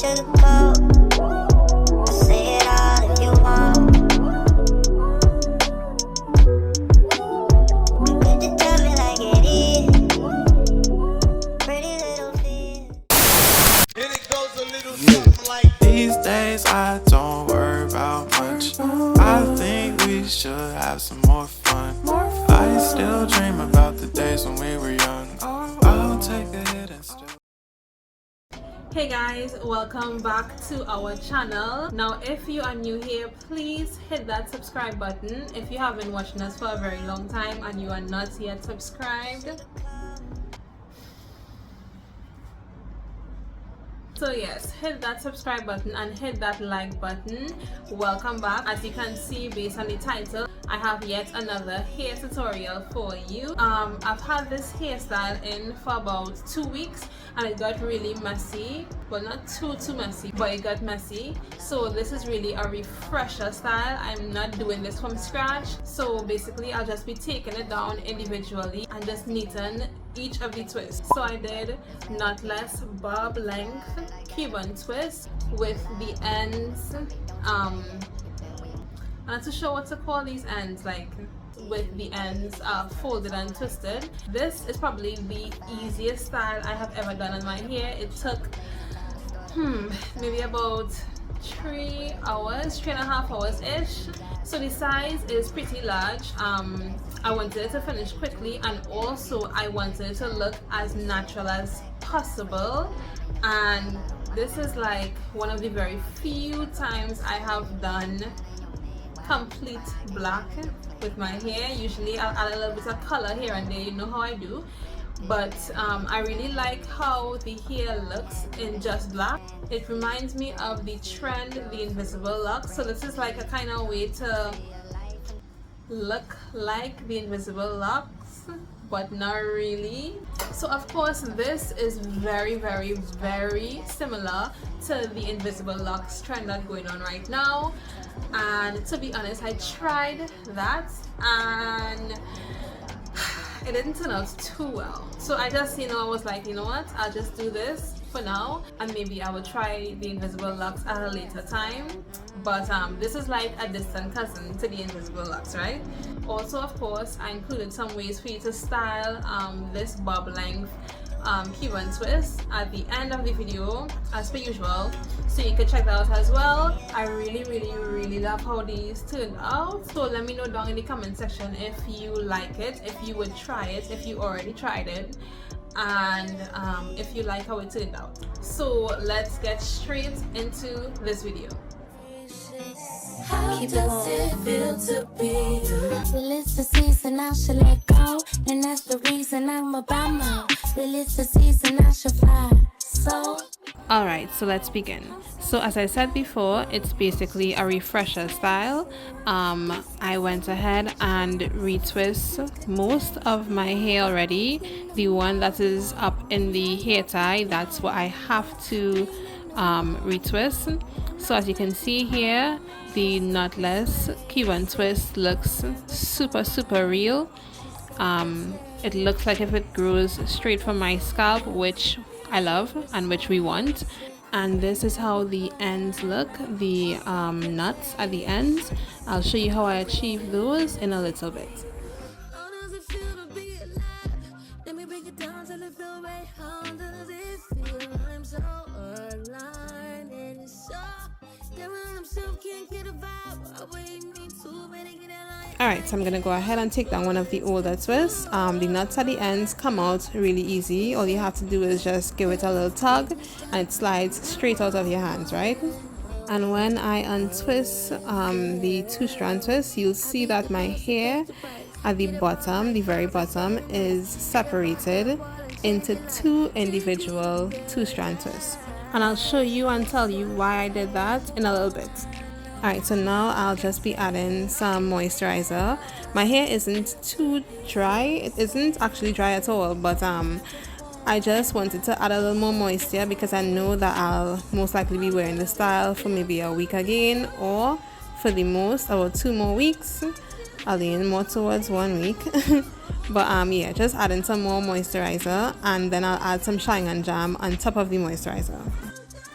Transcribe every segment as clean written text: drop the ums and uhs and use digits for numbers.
sugarcoat. Say it all if you want. You could just tell me like it is. Pretty little fish. And it goes a little something like These days I don't worry about much. I think we should have some more fun. I still dream about the days when we were young. I'll take a hit and still. Hey guys, welcome back to our channel. Now if you are new here, please hit that subscribe button if you have been watching us for a very long time and you are not yet subscribed. So yes, hit that subscribe button and hit that like button. Welcome back. As you can see based on the title, I have yet another hair tutorial for you. I've had this hairstyle in for about 2 weeks and it got really messy. Well, not too messy, but it got messy. So this is really a refresher style. I'm not doing this from scratch. So basically I'll just be taking it down individually and just neaten each of the twists. So I did knotless bob length Cuban twist with the ends I'm not too sure what to call these ends, like with the ends folded and twisted. This is probably the easiest style I have ever done on my hair. It took maybe about 3 hours, 3.5 hours ish. So the size is pretty large. I wanted it to finish quickly and also I wanted it to look as natural as possible, and this is like one of the very few times I have done complete black with my hair. Usually I'll add a little bit of color here and there, you know how I do, but I really like how the hair looks in just black. It reminds me of the trend, the invisible lock. So this is like a kind of way to look like the invisible locks, but not really. So of course this is very similar to the invisible locks trend that's going on right now, and to be honest I tried that and it didn't turn out too well. So I just, I was like, you know what, I'll just do this for now and maybe I will try the invisible locks at a later time. But this is like a distant cousin to the invisible locks, right? Also, of course, I included some ways for you to style this bob length Cuban twist at the end of the video as per usual, so you can check that out as well. I really love how these turned out, so let me know down in the comment section if you like it, if you would try it, if you already tried it, and if you like how it turned out. So let's get straight into this video. How does it feel to be? Well, it's the season I should let go, and that's the reason I'm about more. Well, it's the season I should fly. So Alright, so let's begin. So as I said before, it's basically a refresher style. I went ahead and retwist most of my hair already. The one that is up in the hair tie, that's what I have to retwist. So as you can see here, the knotless Cuban twist looks super real. It looks like if it grows straight from my scalp, which I love and which we want. And this is how the ends look, the nuts at the ends. I'll show you how I achieve those in a little bit. how does it feel to be alive? Let me break it down till it feel right. How does it feel? I'm so aligned and it's so different. I'm still can't get a vibe. I wait me too many get aligned. Alright, so I'm going to go ahead and take down one of the older twists. The nuts at the ends come out really easy. All you have to do is just give it a little tug and it slides straight out of your hands, right? And when I untwist the 2-strand twist, you'll see that my hair at the bottom, the very bottom, is separated into 2 individual 2-strand twists. And I'll show you and tell you why I did that in a little bit. Alright, so now I'll just be adding some moisturizer. My hair isn't too dry. It isn't actually dry at all, but I just wanted to add a little more moisture because I know that I'll most likely be wearing the style for maybe a week again, or for the most about 2 more weeks. I'll lean more towards 1 week. But yeah, just adding some more moisturizer, and then I'll add some Shine and Jam on top of the moisturizer.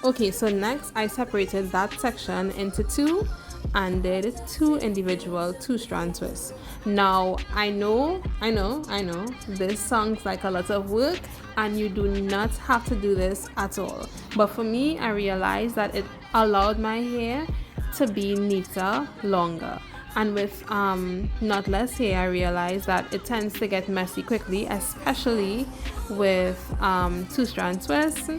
Okay, so next I separated that section into two and did two individual two-strand twists. Now I know this sounds like a lot of work and you do not have to do this at all, but for me I realized that it allowed my hair to be neater longer. And with knotless hair, I realized that it tends to get messy quickly, especially with two-strand twists.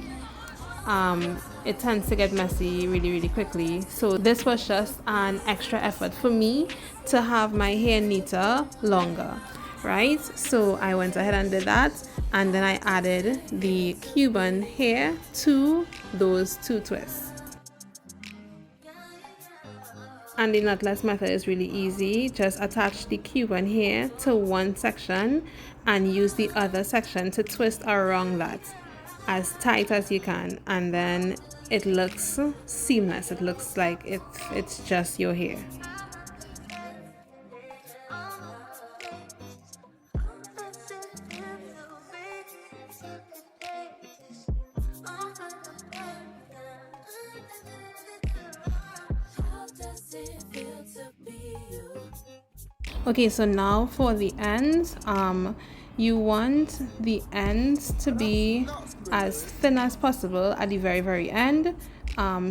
It tends to get messy really quickly. So this was just an extra effort for me to have my hair neater longer, right? So I went ahead and did that, and then I added the Cuban hair to those two twists. And the knotless method is really easy. Just attach the Cuban hair to one section and use the other section to twist around that as tight as you can, and then it looks seamless. It looks like it's just your hair. Okay, so now for the ends, you want the ends to be as thin as possible at the very end.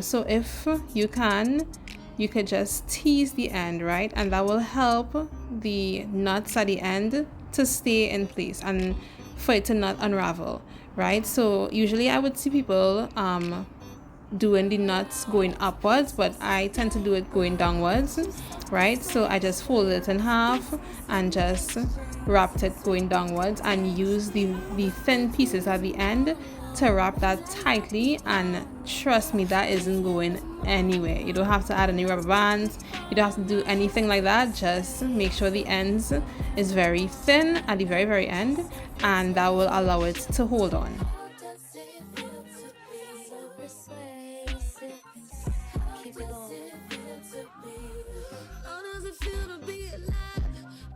So if you can, you could just tease the end, right? And that will help the knots at the end to stay in place and for it to not unravel, right? So usually I would see people doing the knots going upwards, but I tend to do it going downwards, right? So I just fold it in half and just wrapped it going downwards and use the thin pieces at the end to wrap that tightly, and trust me, that isn't going anywhere. You don't have to add any rubber bands, you don't have to do anything like that. Just make sure the ends is very thin at the very end, and that will allow it to hold on.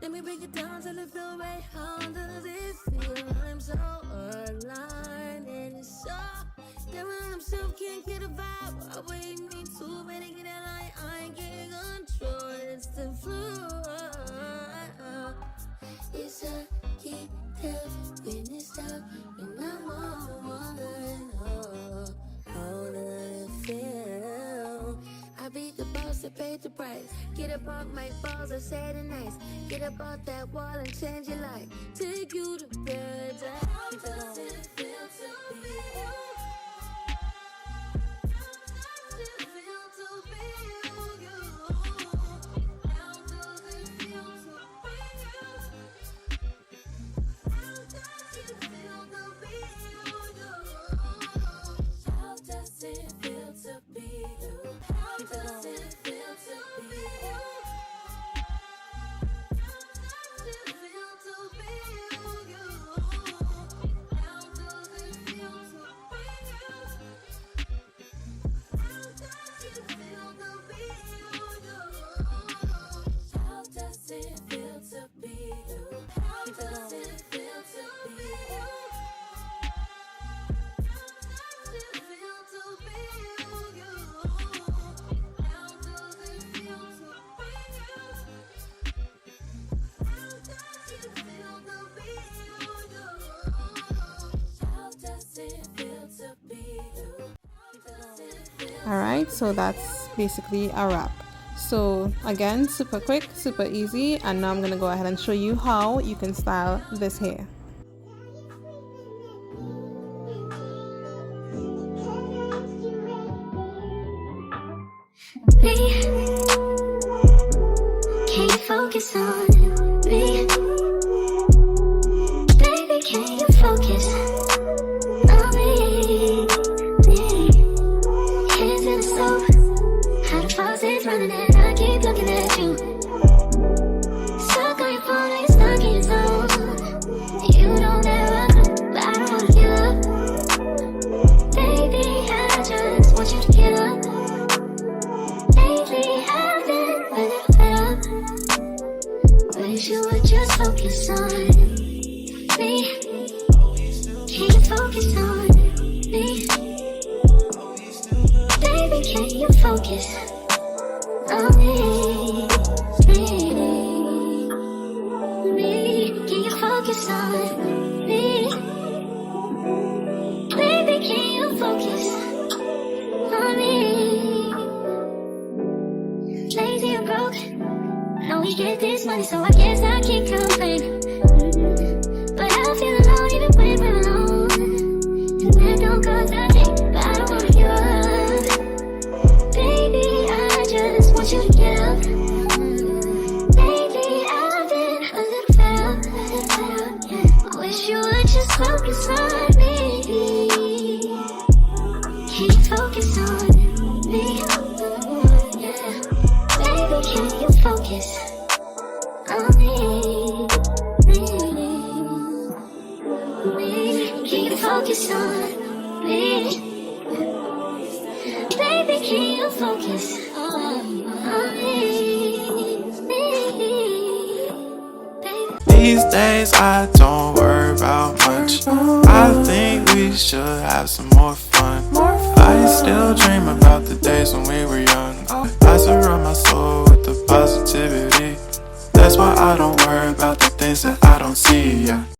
Let me break it down till it feel right. How does it feel? I'm so aligned and it's so different. I'm still can't get a vibe. I wait me too many get a line. I ain't getting control. It's the flow. It's a keep tell when it's up and I'm on one. How does it feel? I be the boss that paid the price. Get up off my balls, I say it nice. Get up off that wall and change your life. Take you to paradise. How does it feel to be you? How does it feel to be you? How does it feel to be you? How does it feel to be you? How does it feel to be you? How does it feel to be you? Alright, so that's basically a wrap. So again, super quick, super easy, and now I'm going to go ahead and show you how you can style this hair. Can you focus on me? Baby, can you focus on me? Hands in the stove, how the faucet's running and I keep looking at you. Stuck on your phone, you're stuck in your zone. You don't ever, but I don't wanna give up. Baby, I just want you to get up. Lately I've been really fed up focus on me? Can you focus on me? Baby, can you focus on me? Lazy or broke, I know we get this money, so I guess I can't complain. But I feel alone even when we're alone, and that don't cause nothing, but I don't wanna give up. Baby, I just want you to get up. Lately I've been a little fed up. I wish you would just focus on me. Can you focus on me? Yeah. Baby, can you focus on me? Can you focus on me? Baby, can you focus on me? These days I don't worry about much. I think we should have some more fun. I still dream about the days when we were young. I surround my soul with the positivity. That's why I don't worry about the things that I don't see, yeah.